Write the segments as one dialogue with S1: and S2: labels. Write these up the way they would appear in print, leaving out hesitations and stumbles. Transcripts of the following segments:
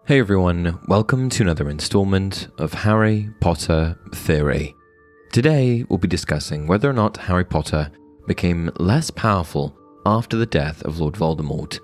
S1: Hey everyone, welcome to another installment of Harry Potter Theory. Today we'll be discussing whether or not Harry Potter became less powerful after the death of Lord Voldemort.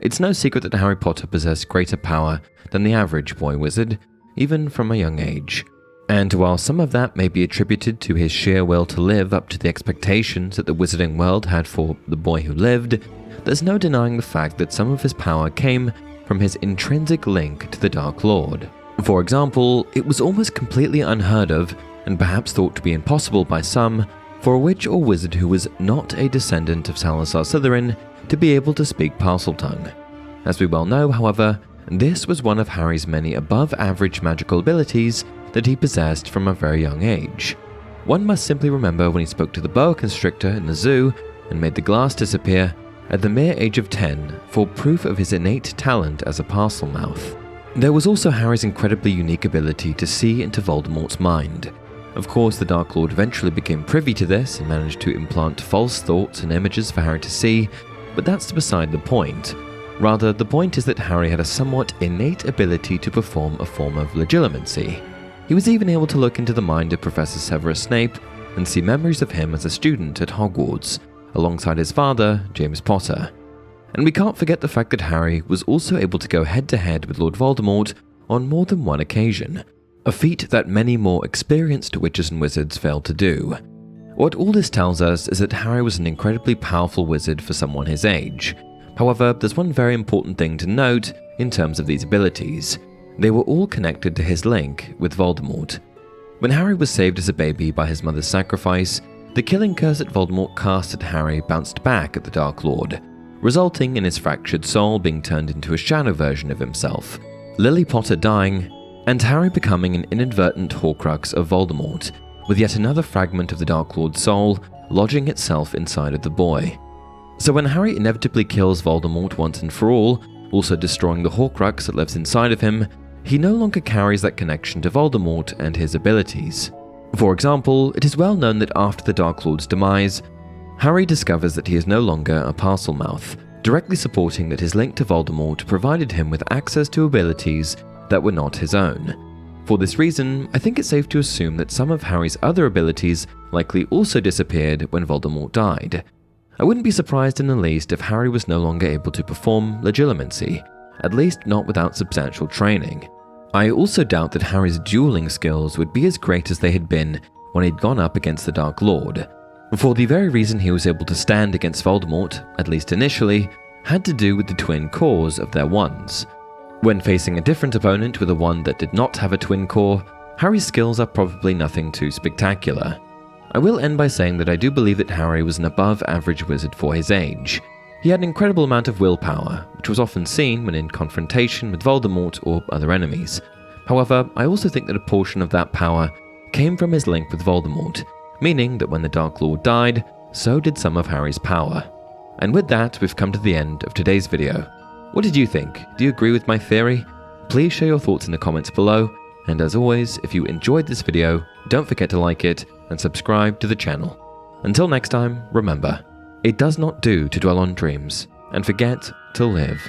S1: It's no secret that Harry Potter possessed greater power than the average boy wizard, even from a young age. And while some of that may be attributed to his sheer will to live up to the expectations that the wizarding world had for the boy who lived, there's no denying the fact that some of his power came from his intrinsic link to the Dark Lord. For example, it was almost completely unheard of, and perhaps thought to be impossible by some, for a witch or wizard who was not a descendant of Salazar Slytherin to be able to speak Parseltongue. As we well know, however, this was one of Harry's many above-average magical abilities that he possessed from a very young age. One must simply remember when he spoke to the boa constrictor in the zoo and made the glass disappear at the mere age of 10 for proof of his innate talent as a Parselmouth. There was also Harry's incredibly unique ability to see into Voldemort's mind. Of course, the Dark Lord eventually became privy to this and managed to implant false thoughts and images for Harry to see, but that's beside the point. Rather, the point is that Harry had a somewhat innate ability to perform a form of legilimency. He was even able to look into the mind of Professor Severus Snape and see memories of him as a student at Hogwarts, alongside his father, James Potter. And we can't forget the fact that Harry was also able to go head-to-head with Lord Voldemort on more than one occasion, a feat that many more experienced witches and wizards failed to do. What all this tells us is that Harry was an incredibly powerful wizard for someone his age. However, there's one very important thing to note in terms of these abilities. They were all connected to his link with Voldemort. When Harry was saved as a baby by his mother's sacrifice, the killing curse that Voldemort cast at Harry bounced back at the Dark Lord, resulting in his fractured soul being turned into a shadow version of himself, Lily Potter dying, and Harry becoming an inadvertent Horcrux of Voldemort, with yet another fragment of the Dark Lord's soul lodging itself inside of the boy. So when Harry inevitably kills Voldemort once and for all, also destroying the Horcrux that lives inside of him, he no longer carries that connection to Voldemort and his abilities. For example, it is well known that after the Dark Lord's demise, Harry discovers that he is no longer a Parselmouth, directly supporting that his link to Voldemort provided him with access to abilities that were not his own. For this reason, I think it's safe to assume that some of Harry's other abilities likely also disappeared when Voldemort died. I wouldn't be surprised in the least if Harry was no longer able to perform legilimency, at least not without substantial training. I also doubt that Harry's dueling skills would be as great as they had been when he'd gone up against the Dark Lord. For the very reason he was able to stand against Voldemort, at least initially, had to do with the twin cores of their wands. When facing a different opponent with a wand that did not have a twin core, Harry's skills are probably nothing too spectacular. I will end by saying that I do believe that Harry was an above-average wizard for his age. He had an incredible amount of willpower, which was often seen when in confrontation with Voldemort or other enemies. However, I also think that a portion of that power came from his link with Voldemort, meaning that when the Dark Lord died, so did some of Harry's power. And with that, we've come to the end of today's video. What did you think? Do you agree with my theory? Please share your thoughts in the comments below, and as always, if you enjoyed this video, don't forget to like it and subscribe to the channel. Until next time, remember, it does not do to dwell on dreams and forget to live.